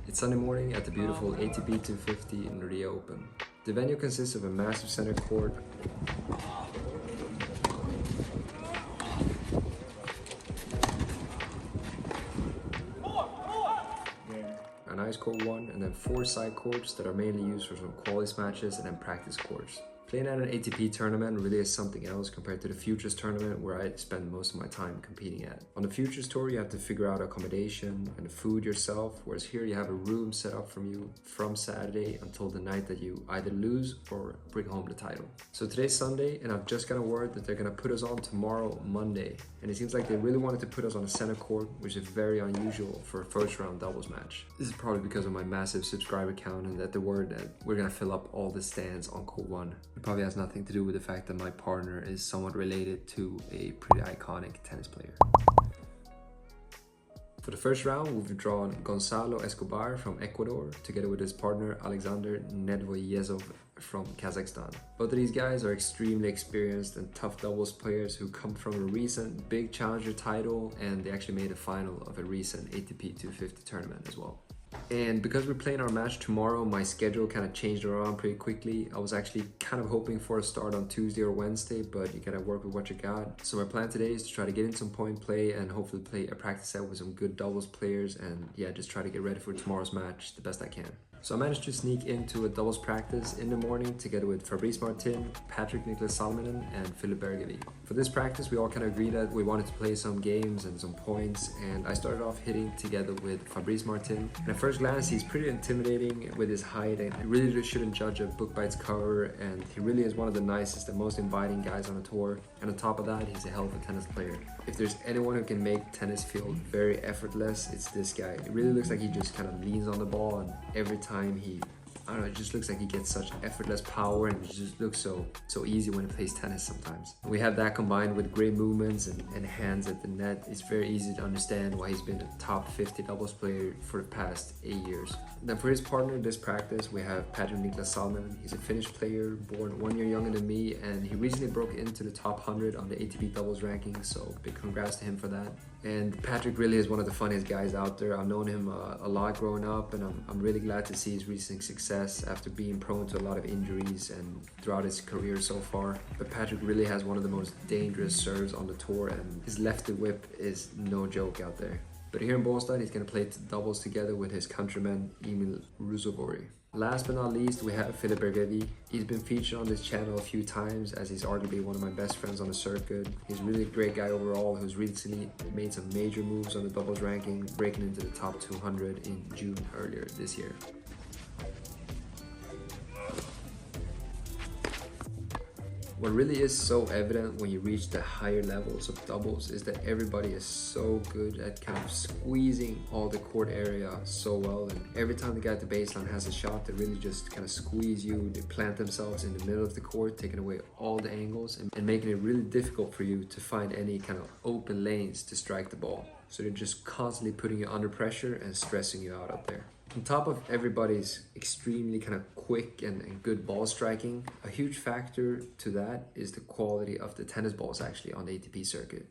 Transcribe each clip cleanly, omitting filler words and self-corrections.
It's Sunday morning at the beautiful ATP 250 in Rio Open. The venue consists of a massive center court, an ice court one, and then 4 side courts that are mainly used for some quality matches and then practice courts. Playing at an ATP tournament really is something else compared to the Futures tournament where I spend most of my time competing at. On the Futures tour you have to figure out accommodation and food yourself, whereas here you have a room set up from you from Saturday until the night that you either lose or bring home the title. So today's Sunday and I've just got a word that they're gonna put us on tomorrow, Monday. And it seems like they really wanted to put us on a center court, which is very unusual for a first round doubles match. This is probably because of my massive subscriber count and that the word that we're gonna fill up all the stands on court 1. It probably has nothing to do with the fact that my partner is somewhat related to a pretty iconic tennis player. For the first round, we've drawn Gonzalo Escobar from Ecuador together with his partner Alexander Nedvoyezov from Kazakhstan. Both of these guys are extremely experienced and tough doubles players who come from a recent big challenger title, and they actually made a final of a recent ATP 250 tournament as well. And because we're playing our match tomorrow, my schedule kind of changed around pretty quickly. I was actually kind of hoping for a start on Tuesday or Wednesday, but you gotta work with what you got. So my plan today is to try to get in some point play and hopefully play a practice set with some good doubles players, and yeah, just try to get ready for tomorrow's match the best I can. So I managed to sneak into a doubles practice in the morning together with Fabrice Martin, Patrik Niklas-Salminen and Filip Bergevi. For this practice, we all kind of agreed that we wanted to play some games and some points, and I started off hitting together with Fabrice Martin. And at first glance, he's pretty intimidating with his height, and you really just shouldn't judge a book by its cover, and he really is one of the nicest and most inviting guys on the tour. And on top of that, he's a hell of a tennis player. If there's anyone who can make tennis feel very effortless, it's this guy. It really looks like he just kind of leans on the ball, and every time I don't know, it just looks like he gets such effortless power, and it just looks so easy when he plays tennis sometimes. We have that combined with great movements and hands at the net. It's very easy to understand why he's been a top 50 doubles player for the past 8 years. Then for his partner this practice, we have Patrik Niklas-Salminen. He's a Finnish player, born 1 year younger than me, and he recently broke into the top 100 on the ATP doubles ranking, so big congrats to him for that. And Patrik really is one of the funniest guys out there. I've known him a lot growing up, and I'm really glad to see his recent success after being prone to a lot of injuries and throughout his career so far. But Patrik really has one of the most dangerous serves on the tour, and his lefty whip is no joke out there. But here in Boston, he's going to play doubles together with his countryman Emil Rusovori. Last but not least, we have Filip Bergevi. He's been featured on this channel a few times as he's arguably one of my best friends on the circuit. He's really a great guy overall who's recently made some major moves on the doubles ranking, breaking into the top 200 in June earlier this year. What really is so evident when you reach the higher levels of doubles is that everybody is so good at kind of squeezing all the court area so well, and every time the guy at the baseline has a shot, they really just kind of squeeze you. They plant themselves in the middle of the court, taking away all the angles and making it really difficult for you to find any kind of open lanes to strike the ball. So they're just constantly putting you under pressure and stressing you out up there. On top of everybody's extremely kind of quick and good ball striking, a huge factor to that is the quality of the tennis balls actually on the ATP circuit.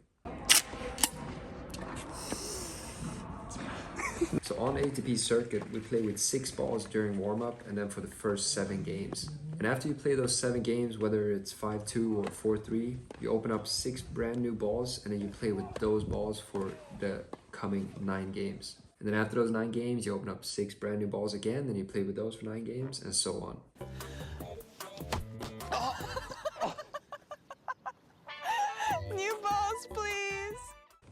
So on the ATP circuit, we play with 6 balls during warm-up and then for the first 7 games. And after you play those 7 games, whether it's 5-2 or 4-3, you open up 6 brand new balls, and then you play with those balls for the coming 9 games. And then after those 9 games, you open up 6 brand new balls again, then you play with those for 9 games, and so on. New balls, please!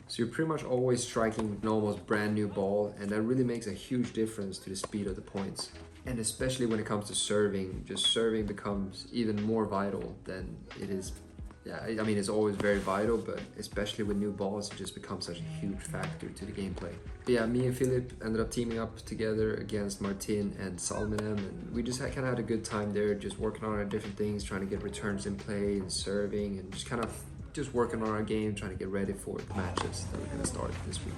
So you're pretty much always striking an almost brand new ball, and that really makes a huge difference to the speed of the points. And especially when it comes to serving, just serving becomes even more vital than it is. Yeah, I mean, it's always very vital, but especially with new balls, it just becomes such a huge factor to the gameplay. But yeah, me and Filip ended up teaming up together against Martin and Salminen, and we just kind of had a good time there, just working on our different things, trying to get returns in play and serving, and just kind of just working on our game, trying to get ready for the matches that we're going to start this week.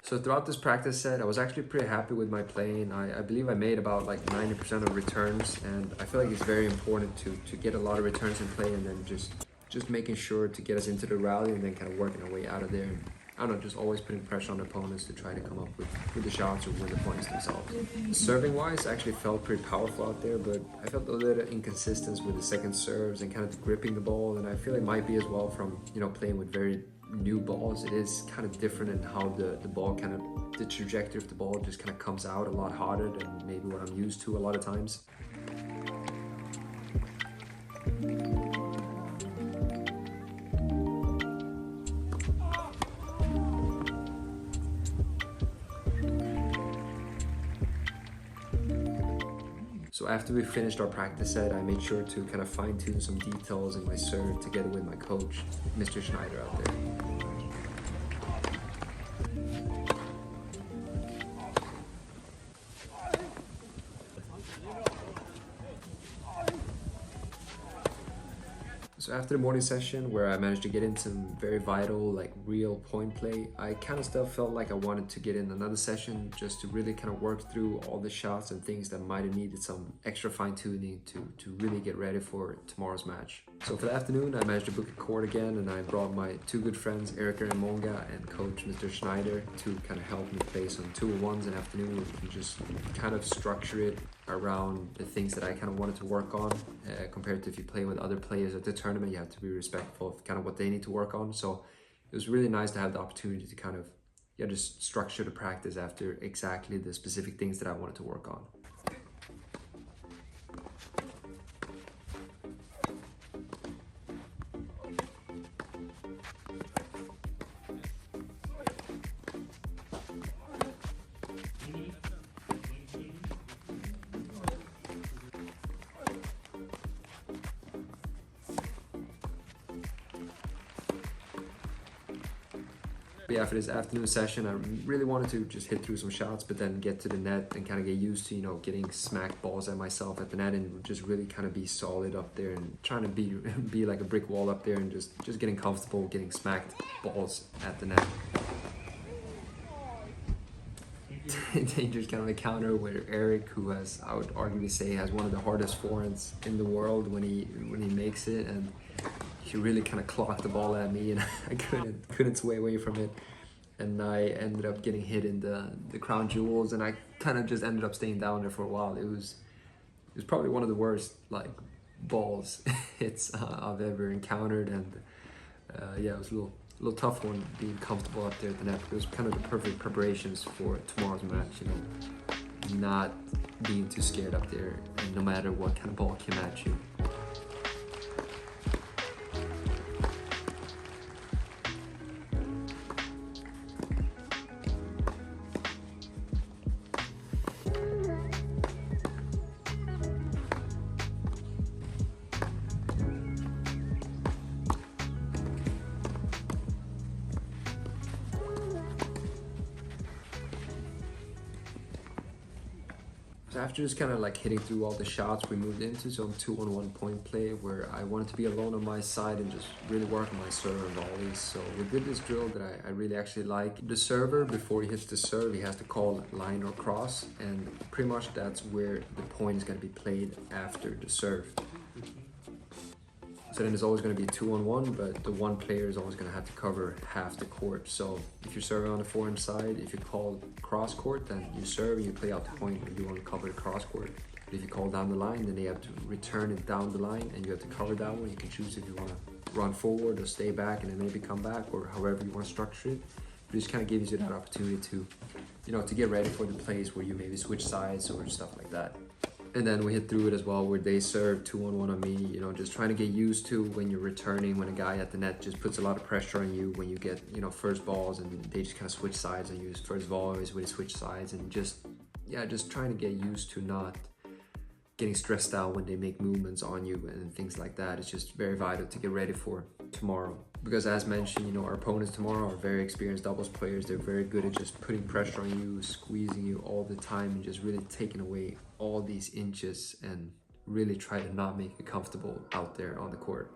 So throughout this practice set, I was actually pretty happy with my playing. I believe I made about like 90% of returns, and I feel like it's very important to get a lot of returns in play, and then just making sure to get us into the rally and then kind of working our way out of there. And I don't know, just always putting pressure on opponents to try to come up with the shots or win the points themselves. Serving wise, I actually felt pretty powerful out there, but I felt a little inconsistent with the second serves and kind of gripping the ball, and I feel it might be as well from, you know, playing with very new balls. It is kind of different in how the ball kind of, the trajectory of the ball just kind of comes out a lot harder than maybe what I'm used to a lot of times. So after we finished our practice set, I made sure to kind of fine tune some details in my serve together with my coach, Mr. Schneider out there. So after the morning session, where I managed to get in some very vital, like real point play, I kind of still felt like I wanted to get in another session just to really kind of work through all the shots and things that might have needed some extra fine tuning to really get ready for tomorrow's match. So for the afternoon, I managed to book a court again, and I brought my two good friends, Ahren and Moonga, and coach Mr. Schneider to kind of help me play some 2-on-1s in the afternoon and just kind of structure it around the things that I kind of wanted to work on, compared to if you play with other players at the tournament, you have to be respectful of kind of what they need to work on. So it was really nice to have the opportunity to kind of, yeah, just structure the practice after exactly the specific things that I wanted to work on. But yeah, for this afternoon session, I really wanted to just hit through some shots, but then get to the net and kind of get used to, you know, getting smacked balls at myself at the net, and just really kind of be solid up there and trying to be like a brick wall up there, and just getting comfortable getting smacked balls at the net. Dangerous kind of encounter where Eric, who has, I would arguably say, has one of the hardest forehands in the world when he makes it, and he really kind of clocked the ball at me, and I couldn't sway away from it, and I ended up getting hit in the crown jewels, and I kind of just ended up staying down there for a while. It was probably one of the worst like balls hits I've ever encountered, and yeah, it was a little tough one being comfortable up there at the net. It was kind of the perfect preparations for tomorrow's match, you know, not being too scared up there, and no matter what kind of ball came at you. So after just kind of like hitting through all the shots, we moved into some 2-on-1 point play where I wanted to be alone on my side and just really work on my serve and volleys. So we did this drill that I really actually like. The server, before he hits the serve, he has to call line or cross, and pretty much that's where the point is going to be played after the serve. So then it's always going to be 2-on-1, but the one player is always going to have to cover half the court. So if you're serving on the forehand side, if you call cross court, then you serve and you play out the point and you want to cover the cross court. But if you call down the line, then they have to return it down the line and you have to cover that one. You can choose if you want to run forward or stay back and then maybe come back, or however you want to structure it. But it just kind of gives you that opportunity to, you know, to get ready for the plays where you maybe switch sides or stuff like that. And then we hit through it as well where they serve 2-on-1 on me, you know, just trying to get used to when you're returning, when a guy at the net just puts a lot of pressure on you, when you get, you know, first balls and they just kind of switch sides and use first volleys when they switch sides, and just, yeah, just trying to get used to not getting stressed out when they make movements on you and things like that. It's just very vital to get ready for tomorrow. Because as mentioned, you know, our opponents tomorrow are very experienced doubles players. They're very good at just putting pressure on you, squeezing you all the time, and just really taking away all these inches and really try to not make you comfortable out there on the court.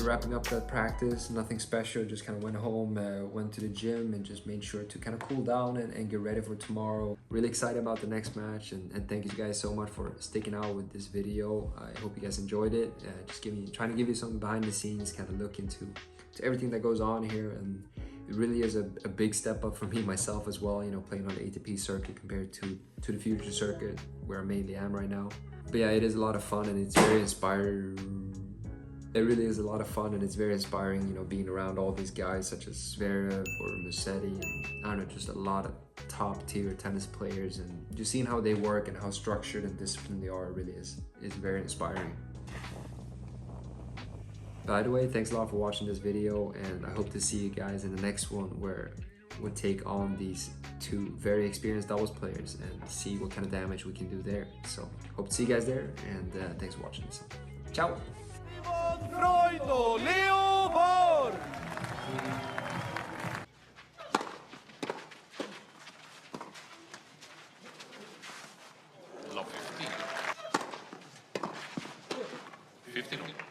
wrapping up that practice, nothing special, just kind of went home, went to the gym and just made sure to kind of cool down and get ready for tomorrow. Really excited about the next match, and thank you guys so much for sticking out with this video. I hope you guys enjoyed it. Just trying to give you some behind the scenes kind of look into everything that goes on here, and it really is a big step up for me myself as well, you know, playing on the ATP circuit compared to the future circuit where I mainly am right now. But yeah, it is a lot of fun and it's very inspiring. It really is a lot of fun and it's very inspiring, you know, being around all these guys such as Zverev or Musetti, and I don't know, just a lot of top tier tennis players, and just seeing how they work and how structured and disciplined they are really is very inspiring. By the way, thanks a lot for watching this video, and I hope to see you guys in the next one where we'll take on these two very experienced doubles players and see what kind of damage we can do there. So hope to see you guys there, and thanks for watching this. Ciao! Freund, Rio Open! Love 15. 15.